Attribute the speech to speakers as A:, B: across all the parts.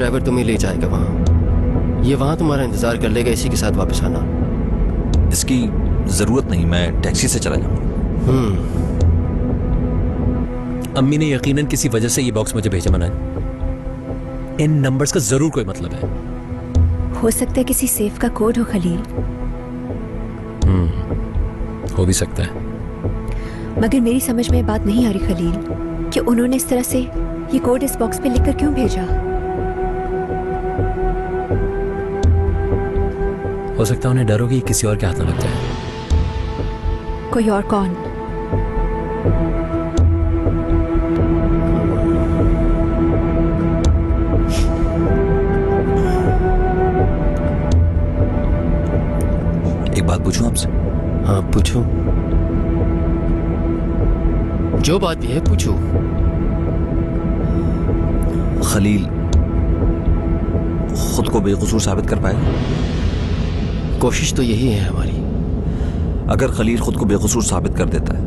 A: Driver तुम्हें ले जाएगा वहाँ। ये वहाँ तुम्हारा इंतजार कर लेगा, इसी के साथ वापस आना।
B: इसकी जरूरत नहीं, मैं टैक्सी से चला जाऊंगा।
C: अम्मी ने यकीनन किसी वजह से ये बॉक्स मुझे भेजा मनान। इन नंबर्स का जरूर कोई मतलब है।
D: हो सकता है किसी सेफ का कोड हो खलील।
C: हो भी सकता है।
D: मगर मेरी समझ में बात नहीं आ रही खलील कि उन्होंने इस तरह से ये कोड इस बॉक्स पे लिखकर क्यों भेजा।
C: हो सकता है उन्हें डर हो कि किसी और के हाथ में लग जाए।
D: कोई और कौन?
B: एक बात पूछूं आपसे?
A: हाँ पूछो, जो बात भी है पूछो।
B: खलील खुद को बेकसूर साबित कर पाएगा?
A: कोशिश तो यही है हमारी।
B: अगर खलील खुद को बेकसूर साबित कर देता है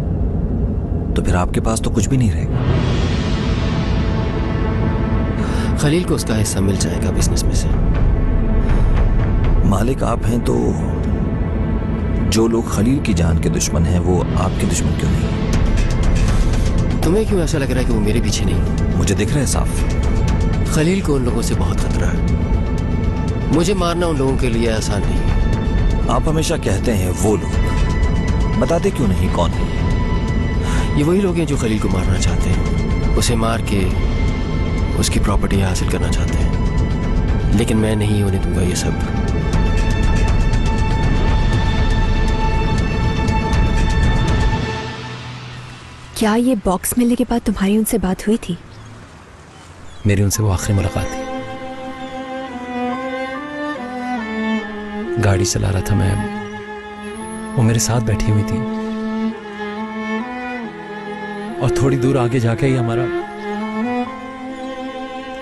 B: तो फिर आपके पास तो कुछ भी नहीं रहेगा।
A: खलील को उसका हिस्सा मिल जाएगा बिजनेस में से।
B: मालिक आप हैं तो जो लोग खलील की जान के दुश्मन हैं वो आपके दुश्मन क्यों नहीं?
A: तुम्हें क्यों ऐसा लग रहा है कि वो मेरे पीछे नहीं?
B: मुझे दिख रहा है साफ।
A: खलील को उन लोगों से बहुत खतरा है। मुझे मारना उन लोगों के लिए आसान नहीं।
B: आप हमेशा कहते हैं वो लोग, बताते क्यों नहीं कौन है?
A: ये वही लोग हैं जो खलील को मारना चाहते हैं, उसे मार के उसकी प्रॉपर्टी हासिल करना चाहते हैं। लेकिन मैं नहीं होने दूंगा ये सब।
D: क्या ये बॉक्स मिलने के बाद तुम्हारी उनसे बात हुई थी?
C: मेरी उनसे वो आखिरी मुलाकात थी। गाड़ी चला रहा था मैं, वो मेरे साथ बैठी हुई थी और थोड़ी दूर आगे जाके ही हमारा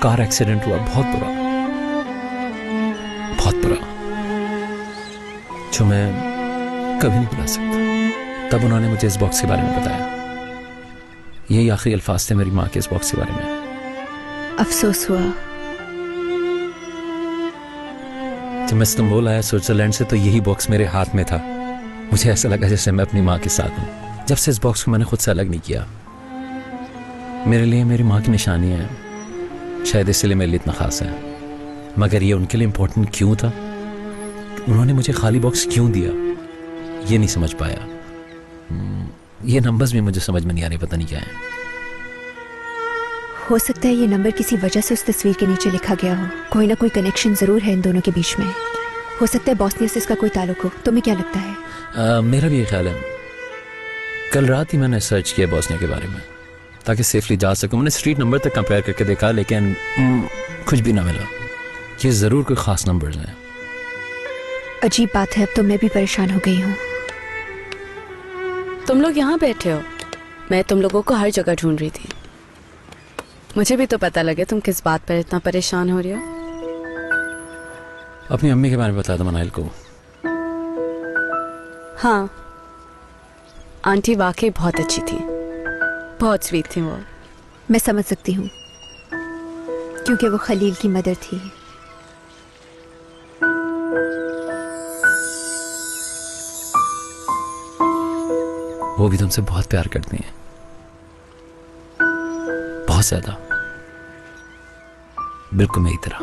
C: कार एक्सीडेंट हुआ। बहुत बुरा, बहुत बुरा, जो मैं कभी नहीं भुला सकता। तब उन्होंने मुझे इस बॉक्स के बारे में बताया। यही आखिरी अल्फाज थे मेरी माँ के इस बॉक्स के बारे में।
D: अफसोस हुआ।
C: जब मैं इस्तांबुल आया स्विट्जरलैंड से तो यही बॉक्स मेरे हाथ में था। मुझे ऐसा लगा जैसे मैं अपनी माँ के साथ हूँ। जब से इस बॉक्स को मैंने खुद से अलग नहीं किया, मेरे लिए मेरी माँ की निशानी है। शायद इसलिए मेरे लिए इतना खास है। मगर ये उनके लिए इम्पोर्टेंट क्यों था? उन्होंने मुझे खाली बॉक्स क्यों दिया, ये नहीं समझ पाया। ये नंबर्स भी मुझे समझ में नहीं आ रहे, पता नहीं क्या है।
D: हो सकता है ये नंबर किसी वजह से उस तस्वीर के नीचे लिखा गया हो। कोई ना कोई कनेक्शन जरूर है इन दोनों के बीच में। हो सकता है बॉस्निया से इसका कोई ताल्लुक हो। तुम्हें क्या लगता है?
C: मेरा भी ये ख्याल है। कल रात ही मैंने सर्च किया बॉस्निया के बारे में ताकि सेफली जा सकूं। मैंने स्ट्रीट नंबर तक कंपेयर करके देखा, लेकिन कुछ भी ना मिला। ये जरूर कोई खास नंबर्स हैं।
D: अजीब बात है, अब तो मैं भी परेशान हो गई हूँ।
E: तुम लोग यहाँ बैठे हो, मैं तुम लोगों को हर जगह ढूंढ रही थी। मुझे भी तो पता लगे तुम किस बात पर इतना परेशान हो रही हो।
C: अपनी अम्मी के बारे में बता दो मनाइल को।
E: हाँ, आंटी वाकई बहुत अच्छी थी, बहुत स्वीट थी वो।
D: मैं समझ सकती हूँ, क्योंकि वो खलील की मदर थी।
C: वो भी तुमसे बहुत प्यार करती हैं, बहुत ज्यादा, बिल्कुल मेरी तरह।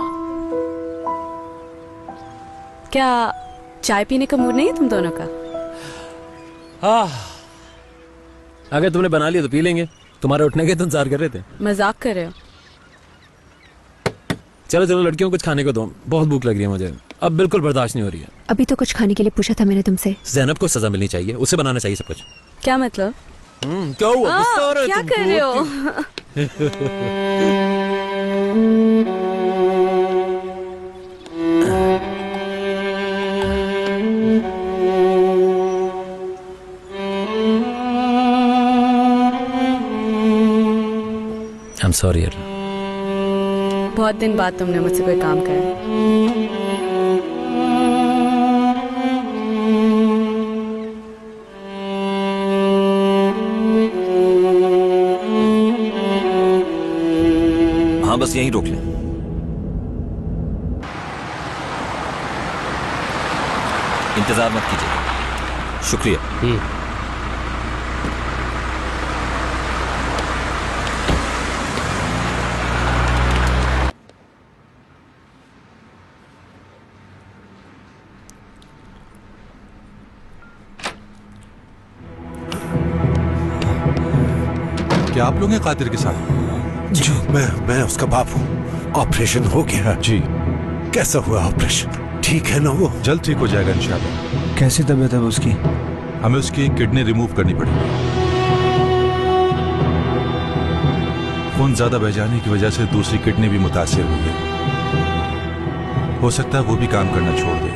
E: क्या चाय पीने का मूड नहीं है तुम दोनों का?
C: अगर तुमने बना लिया तो पी लेंगे। तुम्हारे उठने के तो इंतजार कर रहे थे।
E: मजाक कर रहे हो?
C: चलो चलो लड़कियों को कुछ खाने को दो, बहुत भूख लग रही है मुझे, अब बिल्कुल बर्दाश्त नहीं हो रही है।
D: अभी तो कुछ खाने के लिए पूछा था मैंने तुमसे।
C: ज़ैनब को सजा मिलनी चाहिए, उसे बनाना चाहिए सब कुछ।
E: क्या मतलब?
C: क्या हुआ? गुस्सा हो रहे हो
E: क्या
C: तुम?
E: कर रहे हो?
C: I'm sorry यार।
E: बहुत दिन बाद तुमने मुझसे कोई काम करा।
B: हाँ बस यहीं रोक लें। इंतजार मत कीजिए। शुक्रिया।
F: क्या आप लोग हैं कादिर के साथ?
G: जी मैं उसका बाप हूँ। ऑपरेशन हो गया।
F: जी।
G: कैसा हुआ ऑपरेशन? ठीक है ना वो?
F: जल्द ठीक हो जाएगा इंशाल्लाह।
H: कैसी तबीयत है उसकी?
F: हमें उसकी किडनी रिमूव करनी पड़ेगी। खून ज्यादा बह जाने की वजह से दूसरी किडनी भी मुतासिर हुई है। हो सकता है वो भी काम करना छोड़ दे।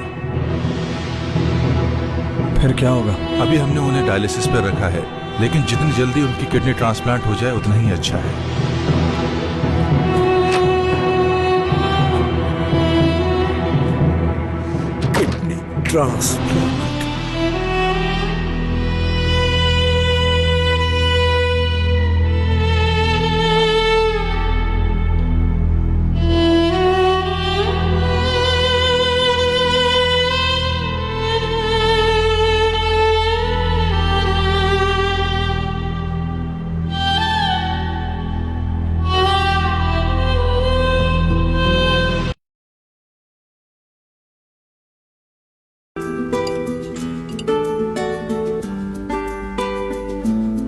H: फिर क्या होगा?
F: अभी हमने उन्हें डायलिसिस पर रखा है, लेकिन जितनी जल्दी उनकी किडनी ट्रांसप्लांट हो जाए उतना ही अच्छा है।
G: Kidney transplant?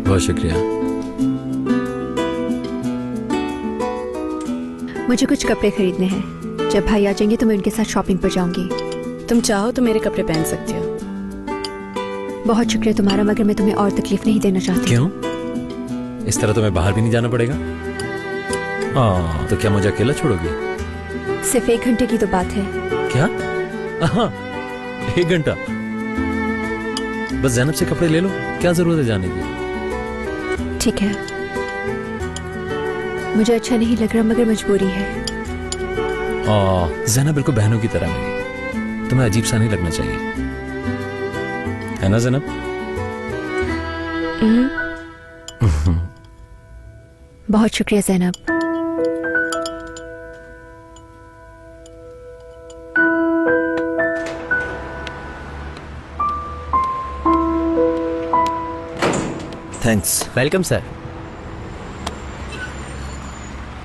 C: बहुत शुक्रिया।
D: मुझे कुछ कपड़े खरीदने हैं। जब भाई आ जाएंगे तो मैं उनके साथ शॉपिंग पर जाऊंगी।
E: तुम चाहो तो मेरे कपड़े पहन सकती हो।
D: बहुत शुक्रिया तुम्हारा, मगर मैं तुम्हें और तकलीफ नहीं देना चाहती।
C: क्यों? इस तरह तुम्हें बाहर भी नहीं जाना पड़ेगा। हाँ, तो क्या मुझे अकेला छोड़ोगी?
D: सिर्फ 1 घंटे की तो बात है।
C: क्या? हाँ, 1 घंटा? बस ज़ैनब से कपड़े ले लो, क्या जरूरत है जाने की?
D: ठीक है, मुझे अच्छा नहीं लग रहा मगर मजबूरी है।
C: ज़ैनब बिल्कुल बहनों की तरह लगी, तुम्हें अजीब सा नहीं लगना चाहिए, है ना ज़ैनब?
D: बहुत शुक्रिया ज़ैनब।
B: थैंक्स।
A: Welcome sir.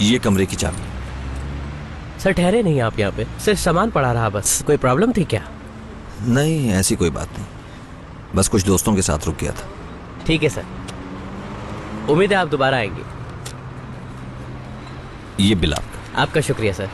B: ये कमरे की चाबी।
A: सर ठहरे नहीं आप यहाँ पे? सिर्फ सामान पड़ा रहा बस। कोई प्रॉब्लम थी क्या?
B: नहीं, ऐसी कोई बात नहीं, बस कुछ दोस्तों के साथ रुक गया था।
A: ठीक है सर, उम्मीद है आप दोबारा आएंगे।
B: ये बिल आपका।
A: आपका शुक्रिया सर।